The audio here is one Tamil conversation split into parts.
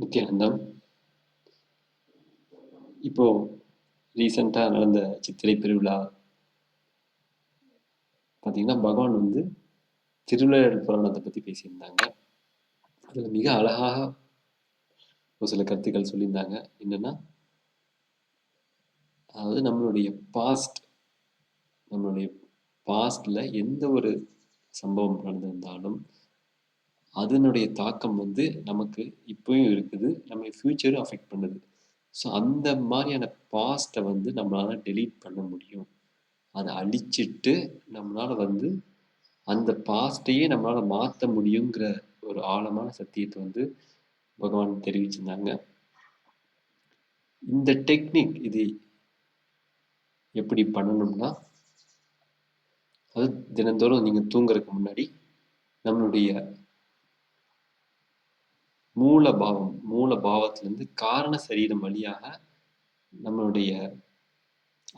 நித்யானந்தம். இப்போ ரீசெண்டா நடந்த சித்திரை பெருவிழா பார்த்தீங்கன்னா, பகவான் வந்து திருவிளையாடல் புராணத்தை பத்தி பேசியிருந்தாங்க. அதுல மிக அழகாக ஒரு சில கருத்துக்கள் சொல்லியிருந்தாங்க. என்னன்னா, அதாவது நம்மளுடைய பாஸ்ட்ல எந்த ஒரு சம்பவம் நடந்திருந்தாலும், அதனுடைய தாக்கம் வந்து நமக்கு இப்பயும் இருக்குது. நம்ம ஃபியூச்சரும் அஃபெக்ட் பண்ணுது. ஸோ அந்த மாரியான பாஸ்ட்ட வந்து நம்மளால டெலீட் பண்ண முடியும். அத அழிச்சிட்டு நம்மளால வந்து அந்த பாஸ்ட்டையே நம்மளால மாத்த முடியுங்கிற ஒரு ஆழமான சத்தியத்த வந்து பகவான் தெரிவிச்சிருந்தாங்க. இந்த டெக்னிக் இது எப்படி பண்ணணும்னா, அதாவது தினந்தோறும் நீங்க தூங்குறதுக்கு முன்னாடி நம்மளுடைய மூல பாவத்திலிருந்து காரண சரீரம் வழியாக நம்மளுடைய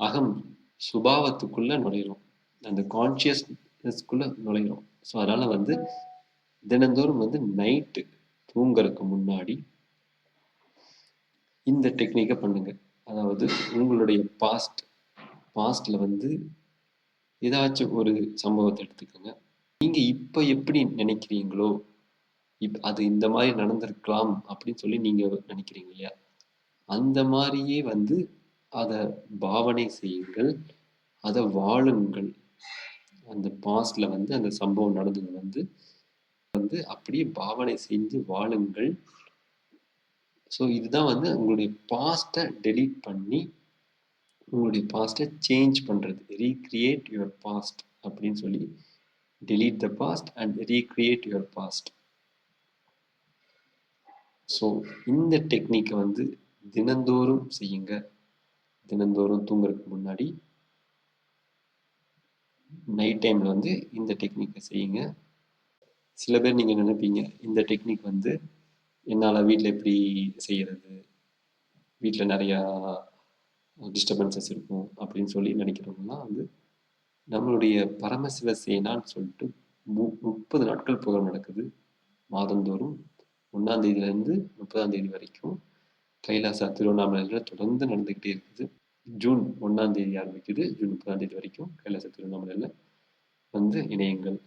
அகம் சுபாவத்துக்குள்ள நுழையிறோம். அந்த கான்ஷியஸ்னஸ்க்குள்ள நுழையிறோம். ஸோ அதனால வந்து தினந்தோறும் வந்து நைட்டு தூங்குறதுக்கு முன்னாடி இந்த டெக்னிக்க பண்ணுங்க. அதாவது உங்களுடைய பாஸ்ட்ல வந்து ஏதாச்சும் ஒரு சம்பவத்த எடுத்துக்கங்க. நீங்க இப்ப எப்படி நினைக்கிறீங்களோ, அது இந்த மாரி நடந்திருக்கலாம் அப்படின்னு சொல்லி நீங்க நினைக்கிறீங்க இல்லையா? அந்த மாரியே வந்து அத பாவனை செய்யுங்கள். அத வாழுங்கள். அந்த பாஸ்ட்ல வந்து அந்த சம்பவம் நடந்தது வந்து அப்படியே பாவனை செஞ்சு வாழுங்கள். ஸோ இதுதான் வந்து உங்களுடைய பாஸ்ட்ட டெலீட் பண்ணி உங்களுடைய பாஸ்ட்டை சேஞ்ச் பண்றது. ரீக்ரியேட் யுவர் பாஸ்ட் அப்படின்னு சொல்லி delete the past and recreate your past. So இந்த டெக்னிக்கை வந்து தினந்தோறும் செய்யுங்க. தினந்தோறும் தூங்குறதுக்கு முன்னாடி நைட் டைம்ல வந்து இந்த டெக்னிக்கை செய்யுங்க. சில பேர் நீங்க நினைப்பீங்க, இந்த டெக்னிக் வந்து என்னால் வீட்டில் எப்படி செய்யறது, வீட்டில் நிறையா டிஸ்டர்பன்சஸ் இருக்கும் அப்படின்னு சொல்லி நினைக்கிறவங்கலாம் வந்து நம்மளுடைய பரமசிவ சேனான்னு சொல்லிட்டு 30 நாட்கள் ப்ரோக்ராம் நடக்குது. மாதந்தோறும் 1ஆம் தேதியிலேருந்து 30ஆம் தேதி வரைக்கும் கைலாசா திருவண்ணாமலையில் தொடர்ந்து நடந்துக்கிட்டே இருக்குது. ஜூன் 1ஆம் தேதி ஆரம்பிக்குது. ஜூன் 30ஆம் தேதி வரைக்கும் கைலாச திருவண்ணாமலையில் வந்து இணையுங்கள்.